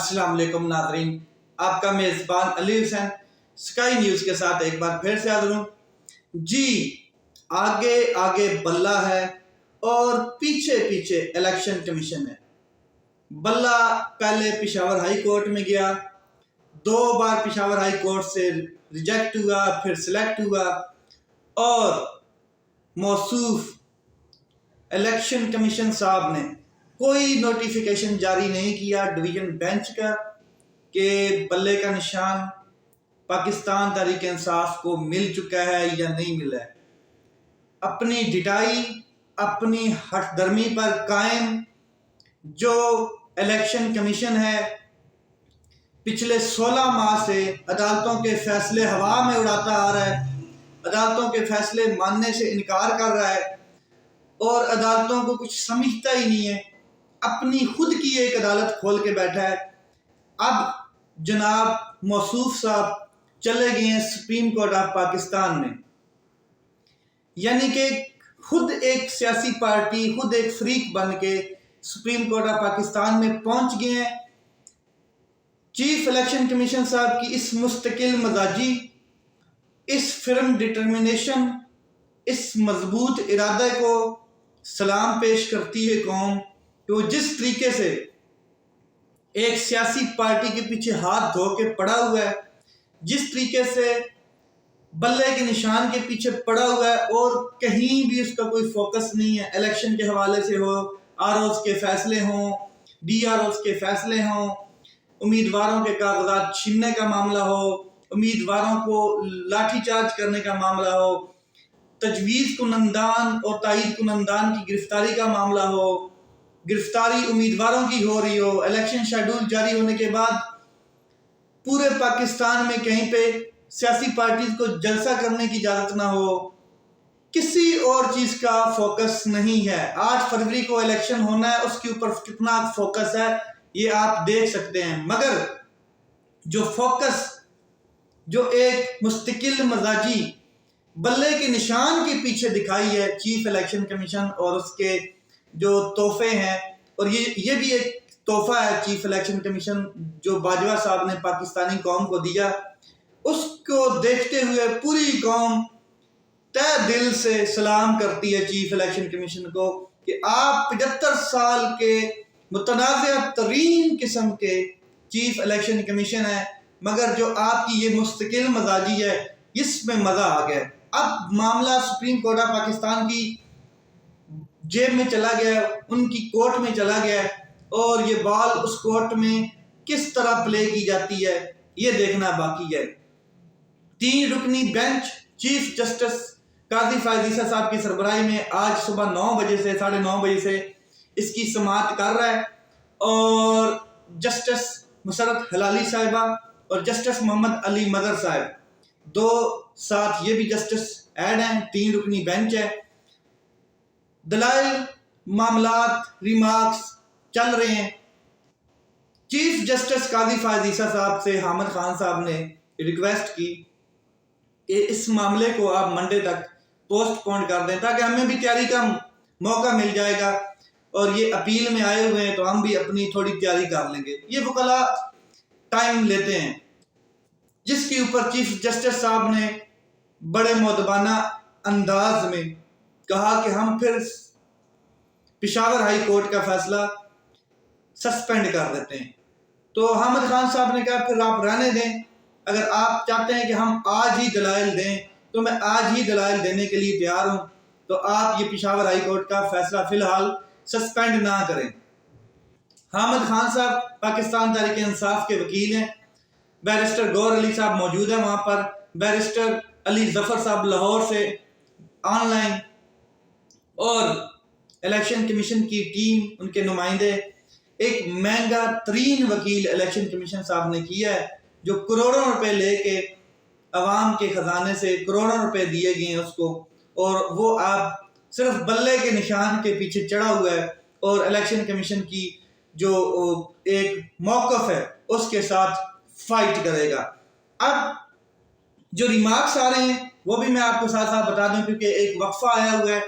السلام علیکم ناظرین، آپ کا میزبان علی حسین سکائی نیوز کے ساتھ ایک بار پھر سے حاضر ہوں۔ جی آگے آگے بلہ ہے اور پیچھے پیچھے الیکشن کمیشن ہے۔ بلہ پہلے پشاور ہائی کورٹ میں گیا، 2 بار پشاور ہائی کورٹ سے ریجیکٹ ہوا، پھر سلیکٹ ہوا، اور موصوف الیکشن کمیشن صاحب نے کوئی نوٹیفیکیشن جاری نہیں کیا ڈویژن بینچ کا کہ بلے کا نشان پاکستان تحریک انصاف کو مل چکا ہے یا نہیں ملا ہے۔ اپنی ڈٹائی، اپنی ہٹ درمی پر قائم جو الیکشن کمیشن ہے، پچھلے 16 ماہ سے عدالتوں کے فیصلے ہوا میں اڑاتا آ رہا ہے، عدالتوں کے فیصلے ماننے سے انکار کر رہا ہے اور عدالتوں کو کچھ سمجھتا ہی نہیں ہے، اپنی خود کی ایک عدالت کھول کے بیٹھا ہے۔ اب جناب موصوف صاحب چلے گئے ہیں سپریم کورٹ آف پاکستان میں، یعنی کہ خود ایک سیاسی پارٹی، خود ایک فریق بن کے سپریم کورٹ آف پاکستان میں پہنچ گئے ہیں۔ چیف الیکشن کمیشن صاحب کی اس مستقل مزاجی، اس فرم ڈٹرمنیشن، اس مضبوط ارادے کو سلام پیش کرتی ہے قوم کہ وہ جس طریقے سے ایک سیاسی پارٹی کے پیچھے ہاتھ دھو کے پڑا ہوا ہے، جس طریقے سے بلے کے نشان کے پیچھے پڑا ہوا ہے اور کہیں بھی اس کا کوئی فوکس نہیں ہے، الیکشن کے حوالے سے ہو، آر اوز کے فیصلے ہوں، ڈی آر اوز کے فیصلے ہوں، امیدواروں کے کاغذات چھیننے کا معاملہ ہو، امیدواروں کو لاٹھی چارج کرنے کا معاملہ ہو، تجویز کنندان اور تائید کنندان کی گرفتاری کا معاملہ ہو، گرفتاری امیدواروں کی ہو رہی ہو، الیکشن شیڈول جاری ہونے کے بعد پورے پاکستان میں کہیں پہ سیاسی پارٹیز کو جلسہ کرنے کی اجازت نہ ہو، کسی اور چیز کا فوکس نہیں ہے۔ 8 فروری کو الیکشن ہونا ہے، اس کے اوپر کتنا فوکس ہے یہ آپ دیکھ سکتے ہیں، مگر جو فوکس، جو ایک مستقل مزاجی بلے کے نشان کے پیچھے دکھائی ہے چیف الیکشن کمیشن اور اس کے جو تحفے ہیں، اور یہ بھی ایک تحفہ ہے چیف الیکشن کمیشن جو باجوہ صاحب نے پاکستانی قوم کو دیا، اس کو دیکھتے ہوئے پوری قوم تہ دل سے سلام کرتی ہے چیف الیکشن کمیشن کو کہ آپ 75 سال کے متنازع ترین قسم کے چیف الیکشن کمیشن ہیں، مگر جو آپ کی یہ مستقل مزاجی ہے اس میں مزہ آ گیا۔ اب معاملہ سپریم کورٹ آف پاکستان کی جیب میں چلا گیا، ان کی کورٹ میں چلا گیا، اور یہ بال اس کورٹ میں کس طرح پلے کی جاتی ہے یہ دیکھنا باقی ہے۔ 3 رکنی بینچ چیف جسٹس قاضی فائز عیسیٰ صاحب کی سربراہی میں آج صبح 9 بجے سے 9:30 بجے سے اس کی سماعت کر رہا ہے، اور جسٹس مسرت ہلالی صاحبہ اور جسٹس محمد علی مظہر صاحب 2 ساتھ یہ بھی جسٹس ایڈ ہیں، 3 رکنی بینچ ہے۔ دلائل، معاملات، ریمارکس چل رہے ہیں۔ چیف جسٹس قاضی فائز عیسیٰ صاحب سے حامد خان صاحب نے ریکویسٹ کی کہ اس معاملے کو آپ منڈے تک پوسٹ پون کر دیں تاکہ ہمیں بھی تیاری کا موقع مل جائے گا، اور یہ اپیل میں آئے ہوئے ہیں تو ہم بھی اپنی تھوڑی تیاری کر لیں گے۔ یہ وکلاء ٹائم لیتے ہیں، جس کے اوپر چیف جسٹس صاحب نے بڑے مؤدبانہ انداز میں کہا کہ ہم پھر پشاور ہائی کورٹ کا فیصلہ سسپینڈ کر دیتے ہیں۔ تو حامد خان صاحب نے کہا پھر آپ رہنے دیں، اگر آپ چاہتے ہیں کہ ہم آج ہی دلائل دیں تو میں آج ہی دلائل دینے کے لیے تیار ہوں، تو آپ یہ پشاور ہائی کورٹ کا فیصلہ فی الحال سسپینڈ نہ کریں۔ حامد خان صاحب پاکستان تحریک انصاف کے وکیل ہیں، بیرسٹر گور علی صاحب موجود ہیں وہاں پر، بیرسٹر علی ظفر صاحب لاہور سے آن لائن، اور الیکشن کمیشن کی ٹیم، ان کے نمائندے، ایک مہنگا ترین وکیل الیکشن کمیشن صاحب نے کیا ہے جو کروڑوں روپے لے کے عوام کے خزانے سے کروڑوں روپے دیے گئے ہیں اس کو، اور وہ آپ صرف بلے کے نشان کے پیچھے چڑھا ہوا ہے اور الیکشن کمیشن کی جو ایک موقف ہے اس کے ساتھ فائٹ کرے گا۔ اب جو ریمارکس آ رہے ہیں وہ بھی میں آپ کو ساتھ ساتھ بتا دوں، کیونکہ ایک وقفہ آیا ہوا ہے،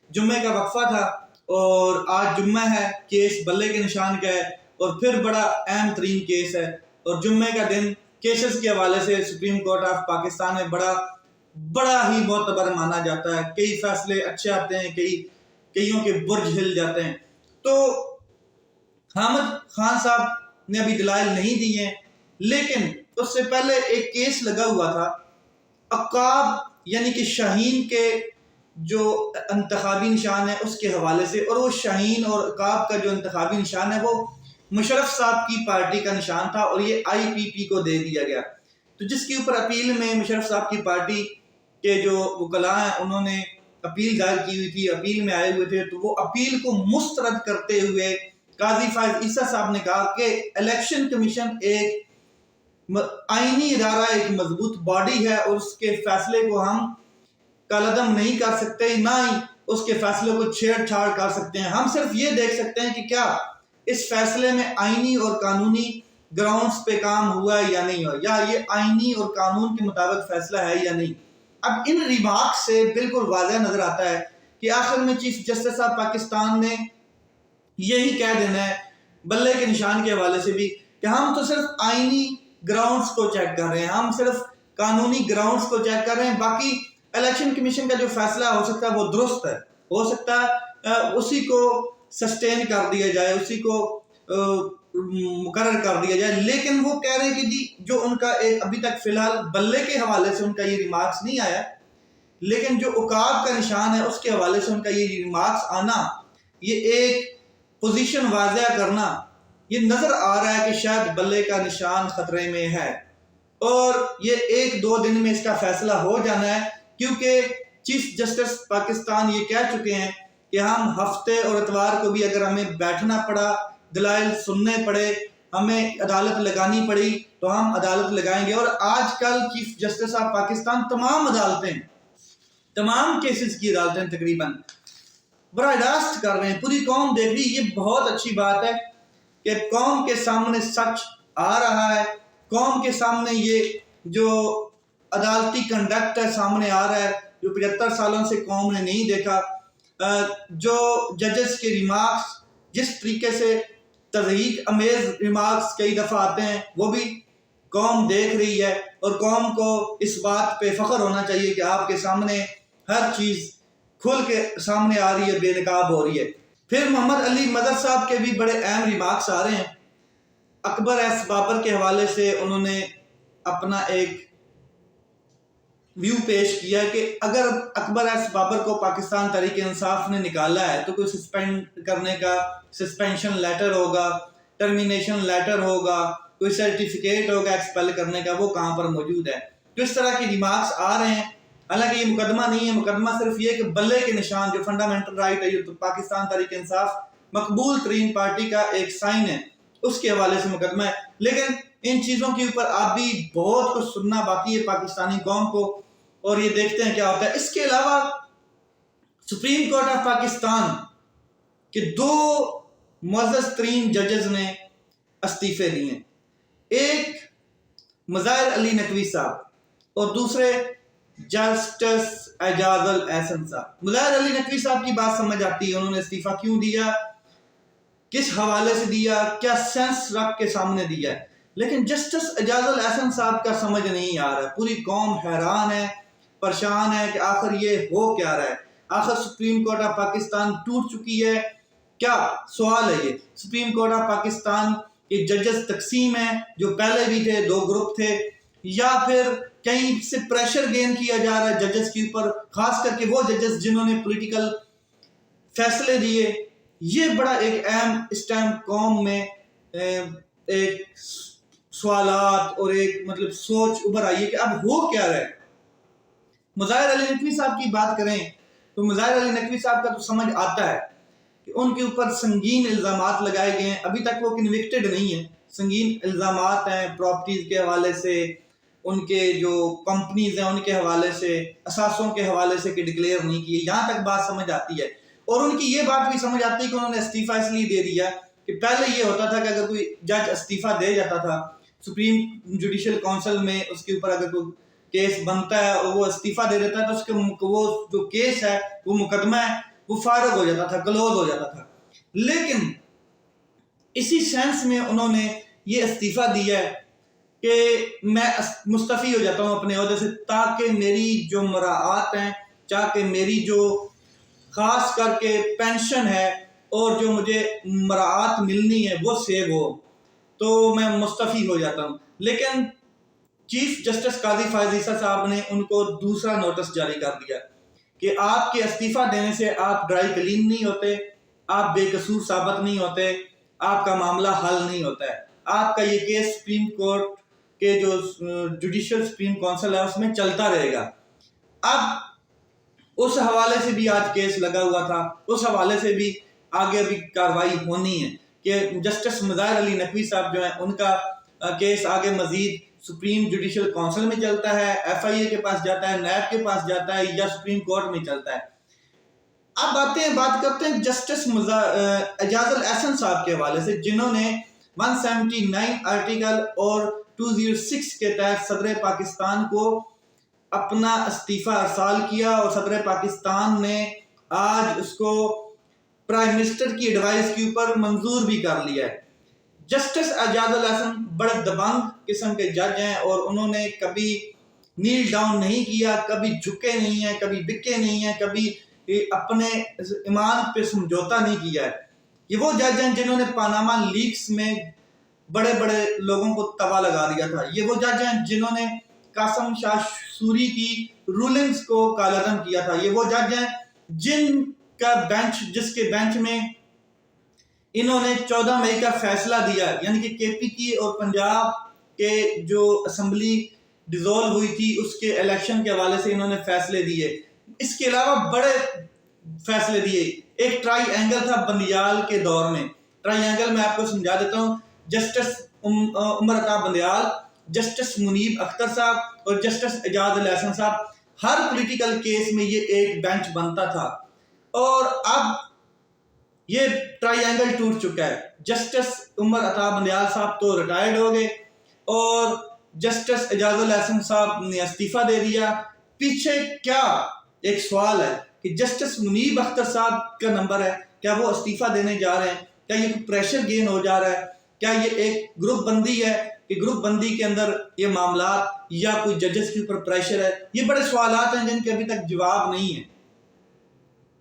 جمعے کا وقفہ تھا اور آج جمعہ ہے، کیس بلے کے نشان کا ہے، اور پھر بڑا اہم ترین کیس ہے، اور جمعے کا دن کیسز کے حوالے سے سپریم کورٹ آف پاکستان میں بڑا ہی معتبر مانا جاتا ہے، کئی فیصلے اچھے آتے ہیں، کئیوں کے برج ہل جاتے ہیں۔ تو حامد خان صاحب نے ابھی دلائل نہیں دی ہیں، لیکن اس سے پہلے ایک کیس لگا ہوا تھا عقاب یعنی کہ شاہین کے جو انتخابی نشان ہے اس کے حوالے سے، اور وہ شاہین اور عقاب کا جو انتخابی نشان ہے وہ مشرف صاحب کی پارٹی کا نشان تھا، اور یہ آئی پی پی کو دے دیا گیا، تو جس کے اوپر اپیل میں مشرف صاحب کی پارٹی کے جو وکلاء ہیں انہوں نے اپیل دائر کی ہوئی تھی، اپیل میں آئے ہوئے تھے، تو وہ اپیل کو مسترد کرتے ہوئے قاضی فائز عیسیٰ صاحب نے کہا کہ الیکشن کمیشن ایک آئینی ادارہ، ایک مضبوط باڈی ہے، اور اس کے فیصلے کو ہم کالعدم نہیں کر سکتے، نہ ہی اس کے فیصلے کو چھیڑ چھاڑ کر سکتے ہیں۔ ہم صرف یہ دیکھ سکتے ہیں کہ کیا اس فیصلے میں آئینی اور قانونی گراؤنڈز پہ کام ہوا ہے یا نہیں ہوا، یا یہ آئینی اور قانون کے مطابق فیصلہ ہے یا نہیں۔ اب ان ریمارک سے بالکل واضح نظر آتا ہے کہ آخر میں چیف جسٹس آف پاکستان نے یہی کہہ دینا ہے بلے کے نشان کے حوالے سے بھی کہ ہم تو صرف آئینی گراؤنڈز کو چیک کر رہے ہیں، ہم صرف قانونی گراؤنڈز کو چیک کر رہے ہیں، باقی الیکشن کمیشن کا جو فیصلہ ہو سکتا ہے وہ درست ہے، ہو سکتا ہے اسی کو سسٹین کر دیا جائے، اسی کو مقرر کر دیا جائے، لیکن وہ کہہ رہے ہیں کہ جی جو ان کا ابھی تک فی الحال بلے کے حوالے سے ان کا یہ ریمارکس نہیں آیا، لیکن جو عقاب کا نشان ہے اس کے حوالے سے ان کا یہ ریمارکس آنا، یہ ایک پوزیشن واضح کرنا، یہ نظر آ رہا ہے کہ شاید بلے کا نشان خطرے میں ہے، اور یہ 1-2 دن میں اس کا فیصلہ ہو جانا ہے، کیونکہ چیف جسٹس پاکستان یہ کہہ چکے ہیں کہ ہم ہفتے اور اتوار کو بھی اگر ہمیں بیٹھنا پڑا، دلائل سننے پڑے، ہمیں عدالت لگانی پڑی تو ہم عدالت لگائیں گے۔ اور آج کل چیف جسٹس آف پاکستان تمام عدالتیں، تمام کیسز کی عدالتیں تقریباً براہ راست کر رہے ہیں، پوری قوم دیکھ رہی، یہ بہت اچھی بات ہے کہ قوم کے سامنے سچ آ رہا ہے، قوم کے سامنے یہ جو عدالتی کنڈکٹ ہے سامنے آ رہا ہے، جو 75 سالوں سے قوم نے نہیں دیکھا، جو ججز کے ریمارکس جس طریقے سے تضحیک امیز ریمارکس کئی دفعہ آتے ہیں وہ بھی قوم دیکھ رہی ہے، اور قوم کو اس بات پہ فخر ہونا چاہیے کہ آپ کے سامنے ہر چیز کھل کے سامنے آ رہی ہے، بے نقاب ہو رہی ہے۔ پھر محمد علی مظہر صاحب کے بھی بڑے اہم ریمارکس آ رہے ہیں، اکبر ایس بابر کے حوالے سے انہوں نے اپنا ایک ویو پیش کیا کہ اگر اکبر ایس بابر کو پاکستان تحریک انصاف نے نکالا ہے تو کوئی سسپینڈ کرنے کا سسپینشن لیٹر ہوگا، ٹرمینیشن لیٹر ہوگا، کوئی سرٹیفکیٹ ہوگا ایکسپیل کرنے کا، وہ کہاں پر موجود ہے۔ تو اس طرح کی ریمارکس آ رہے ہیں، حالانکہ یہ مقدمہ نہیں ہے، مقدمہ صرف یہ کہ بلے کے نشان جو فنڈامنٹل رائٹ ہے، جو پاکستان تحریک انصاف مقبول ترین پارٹی کا ایک سائن ہے، اس کے حوالے سے مقدمہ ہے، لیکن ان چیزوں کے اوپر آپ بھی بہت کچھ سننا باقی ہے پاکستانی قوم کو، اور یہ دیکھتے ہیں کیا ہوتا ہے۔ اس کے علاوہ سپریم کورٹ آف پاکستان کے 2 معزز ترین ججز نے استعفے دیے ہیں، ایک مظاہر علی نقوی صاحب اور دوسرے جسٹس اعجاز الاحسن صاحب۔ مظاہر علی نقوی صاحب کی بات سمجھ آتی ہے، انہوں نے استعفیٰ کیوں دیا، کس حوالے سے دیا، کیا سینس رکھ کے سامنے دیا ہے، لیکن جسٹس اعجاز الاحسن صاحب کا سمجھ نہیں آ رہا ہے۔ پوری قوم حیران ہے، پریشان ہے کہ آخر یہ ہو کیا رہا ہے، آخر سپریم کورٹ آف پاکستان ٹوٹ چکی ہے کیا؟ سوال ہے یہ۔ سپریم کورٹ آف پاکستان کے ججز تقسیم ہیں، جو پہلے بھی تھے، 2 گروپ تھے، یا پھر کہیں سے پریشر گین کیا جا رہا ہے ججز کے اوپر، خاص کر کے وہ ججز جنہوں نے پولیٹیکل فیصلے دیے۔ یہ بڑا ایک اہم اس ٹائم قوم میں ایک سوالات اور ایک مطلب سوچ ابھر آئی ہے کہ اب ہو کیا رہا ہے۔ مظاہر علی نقوی صاحب کی بات کریں تو مظاہر علی نقوی صاحب کا تو سمجھ آتا ہے کہ ان کے اوپر سنگین الزامات لگائے گئے ہیں، ابھی تک وہ کنوکٹڈ نہیں ہیں، سنگین الزامات ہیں پراپرٹیز کے حوالے سے، ان کے جو کمپنیز ہیں ان کے حوالے سے، اثاثوں کے حوالے سے کہ ڈکلیئر نہیں کیے، یہاں تک بات سمجھ آتی ہے۔ اور ان کی یہ بات بھی سمجھ آتی ہے کہ انہوں نے استعفیٰ اس لیے دے دیا کہ پہلے یہ ہوتا تھا کہ اگر کوئی جج استعفیٰ دے جاتا تھا سپریم جوڈیشل کونسل میں، اس کے اوپر اگر کوئی کیس بنتا ہے اور وہ استعفیٰ دے دیتا ہے تو اس کے وہ جو کیس ہے، وہ مقدمہ ہے، وہ فارغ ہو جاتا تھا، کلوز ہو جاتا تھا۔ لیکن اسی سینس میں انہوں نے یہ استعفیٰ دیا ہے کہ میں مستعفی ہو جاتا ہوں اپنے عہدے سے، تاکہ میری جو مراعات ہیں، تاکہ میری جو خاص کر کے پینشن ہے اور جو مجھے مراعات ملنی ہے وہ سیو ہو، تو میں مستعفی ہو جاتا ہوں۔ لیکن چیف جسٹس قاضی فائز عیسیٰ صاحب نے ان کو دوسرا نوٹس جاری کر دیا کہ آپ کے استعفیٰ دینے سے آپ ڈرائی کلین نہیں ہوتے، آپ بے قصور ثابت نہیں ہوتے، آپ کا معاملہ حل نہیں ہوتا ہے، آپ کا یہ کیس سپریم کورٹ کے جو جوڈیشل سپریم کونسل ہے اس میں چلتا رہے گا۔ اب اس حوالے سے بھی آج کیس لگا ہوا تھا، اس حوالے سے بھی آگے ابھی کاروائی ہونی ہے کہ جسٹس مظاہر علی نقوی صاحب جو ہیں ان کا کیس آگے مزید سپریم جوڈیشل کونسل میں چلتا ہے، ایف آئی اے کے پاس جاتا ہے، نیب کے پاس جاتا ہے، یا سپریم کورٹ میں چلتا ہے۔ اب بات کرتے ہیں جسٹس اعجاز الاحسن صاحب کے حوالے سے، جنہوں نے 179 آرٹیکل اور 206 کے تحت صدر پاکستان کو اپنا استعفیٰ ارسال کیا، اور صدر پاکستان نے آج اس کو پرائم منسٹر کی ایڈوائس کے اوپر منظور بھی کر لیا ہے۔ جسٹس اعجاز الاحسن بڑے دبنگ قسم کے جج ہیں، اور انہوں نے کبھی نیل ڈاؤن نہیں کیا، کبھی جھکے نہیں ہیں، کبھی بکے نہیں ہیں، کبھی اپنے ایمان پہ سمجھوتا نہیں کیا ہے۔ یہ وہ جج ہیں جنہوں نے پاناما لیکس میں بڑے بڑے لوگوں کو توا لگا دیا تھا۔ یہ وہ جج ہیں جنہوں نے قاسم شاہ سوری کی رولنگز کو کالعدم کیا تھا۔ یہ وہ جج ہیں جس کے بینچ میں انہوں نے 14 مئی کا فیصلہ دیا، یعنی کہ کے پی کی اور پنجاب کے جو اسمبلی ڈیزولو ہوئی تھی اس کے الیکشن کے حوالے سے انہوں نے فیصلے دیے۔ اس کے علاوہ بڑے فیصلے دیے۔ ایک ٹرائی اینگل تھا بندیال کے دور میں، ٹرائی اینگل میں آپ کو سمجھا دیتا ہوں۔ جسٹس عمر عطا بندیال، جسٹس منیب اختر صاحب اور جسٹس اعجاز الاحسن صاحب، ہر پولیٹیکل کیس میں یہ ایک بینچ بنتا تھا، اور اب یہ ٹرائی اینگل ٹوٹ چکا ہے۔ جسٹس عمر عطا بندیال صاحب تو ریٹائرڈ ہو گئے، اور جسٹس اعجاز الاحسن صاحب نے استعفیٰ دے دیا۔ پیچھے کیا ایک سوال ہے کہ جسٹس منیب اختر صاحب کا نمبر ہے، کیا وہ استعفیٰ دینے جا رہے ہیں؟ کیا یہ کوئی پریشر گین ہو جا رہا ہے؟ کیا یہ ایک گروپ بندی ہے کہ گروپ بندی کے اندر یہ معاملات، یا کوئی ججز کے اوپر پریشر ہے؟ یہ بڑے سوالات ہیں جن کے ابھی تک جواب نہیں ہے،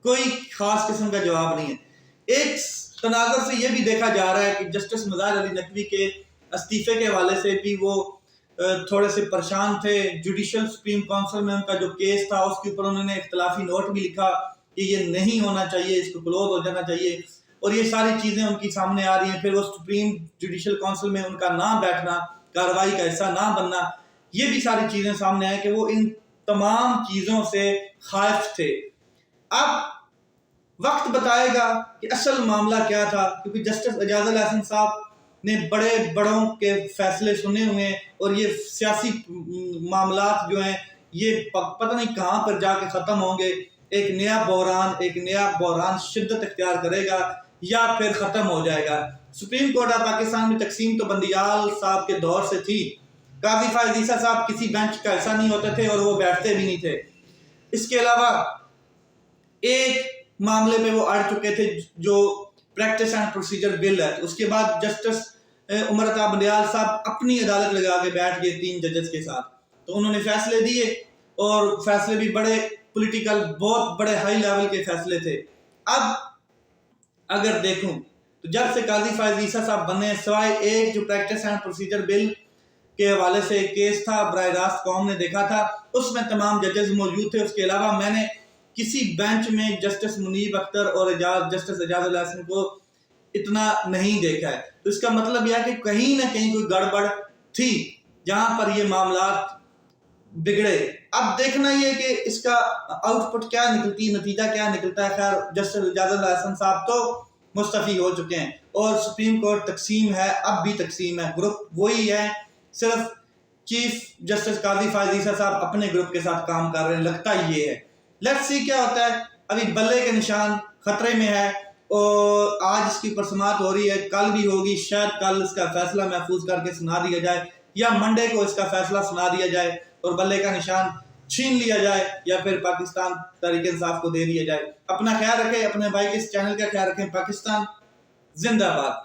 کوئی خاص قسم کا جواب نہیں ہے۔ ایک تناظر سے یہ بھی دیکھا جا رہا ہے کہ جسٹس مظاہر علی نقوی کے استعفے کے حوالے سے بھی وہ تھوڑے سے پریشان تھے۔ جوڈیشل سپریم کونسل میں ان کا جو کیس تھا اس کے اوپر انہوں نے اختلافی نوٹ بھی لکھا کہ یہ نہیں ہونا چاہیے، اس کو کلوز ہو جانا چاہیے، اور یہ ساری چیزیں ان کی سامنے آ رہی ہیں۔ پھر وہ سپریم جوڈیشل کونسل میں ان کا نہ بیٹھنا، کارروائی کا حصہ نہ بننا، یہ بھی ساری چیزیں سامنے آئیں کہ وہ ان تمام چیزوں سے خائف تھے۔ اب وقت بتائے گا کہ اصل معاملہ کیا تھا، کیونکہ جسٹس اعجاز الاحسن صاحب نے بڑے بڑوں کے فیصلے سنے ہوئے ہیں، اور یہ سیاسی معاملات جو ہیں یہ پتہ نہیں کہاں پر جا کے ختم ہوں گے۔ ایک نیا بحران شدت اختیار کرے گا یا پھر ختم ہو جائے گا۔ سپریم کورٹ آف پاکستان میں تقسیم تو بندیال صاحب کے دور سے تھی۔ قاضی فائز عیسیٰ صاحب کسی بینچ کا حصہ نہیں ہوتے تھے، اور وہ بیٹھتے بھی نہیں تھے۔ اس کے علاوہ ایک معاملے میں وہ اڑ چکے تھے جو پریکٹس اینڈ پروسیجر بل ہے، اس کے بعد جسٹس عمر عطا بندیال صاحب اپنی عدالت لگا کے بیٹھ گئے 3 ججز کے ساتھ، تو انہوں نے فیصلے دیے، اور فیصلے بھی بڑے پولیٹیکل، بہت بڑے ہائی لیول کے فیصلے تھے۔ اب اگر دیکھوں تو جب سے قاضی فائز عیسیٰ صاحب بنے، سوائے ایک جو پریکٹس اینڈ پروسیجر بل کے حوالے سے کیس تھا، براہ راست قوم نے دیکھا تھا، اس میں تمام ججز موجود تھے۔ اس کے علاوہ میں نے کسی بینچ میں جسٹس منیب اختر اور جسٹس اعجاز الاحسن کو اتنا نہیں دیکھا ہے، تو اس کا مطلب یہ ہے کہ کہیں نہ کہیں کوئی گڑبڑ تھی جہاں پر یہ معاملات بگڑے۔ اب دیکھنا یہ کہ اس کا آؤٹ پٹ کیا نکلتی، نتیجہ کیا نکلتا ہے۔ خیر، جسٹس اعجاز الاحسن صاحب تو مستعفی ہو چکے ہیں، اور سپریم کورٹ تقسیم ہے، اب بھی تقسیم ہے، گروپ وہی ہے، صرف چیف جسٹس قاضی فائز عیسیٰ صاحب اپنے گروپ کے ساتھ کام کر رہے ہیں، لگتا یہ ہے۔ لیٹس سی کیا ہوتا ہے۔ ابھی بلے کے نشان خطرے میں ہے، اور آج اس کی پرسمات ہو رہی ہے، کل بھی ہوگی، شاید کل اس کا فیصلہ محفوظ کر کے سنا دیا جائے، یا منڈے کو اس کا فیصلہ سنا دیا جائے اور بلے کا نشان چھین لیا جائے، یا پھر پاکستان تحریک انصاف کو دے دیا جائے۔ اپنا خیال رکھیں، اپنے بھائی کے اس چینل کا خیال رکھیں۔ پاکستان زندہ باد۔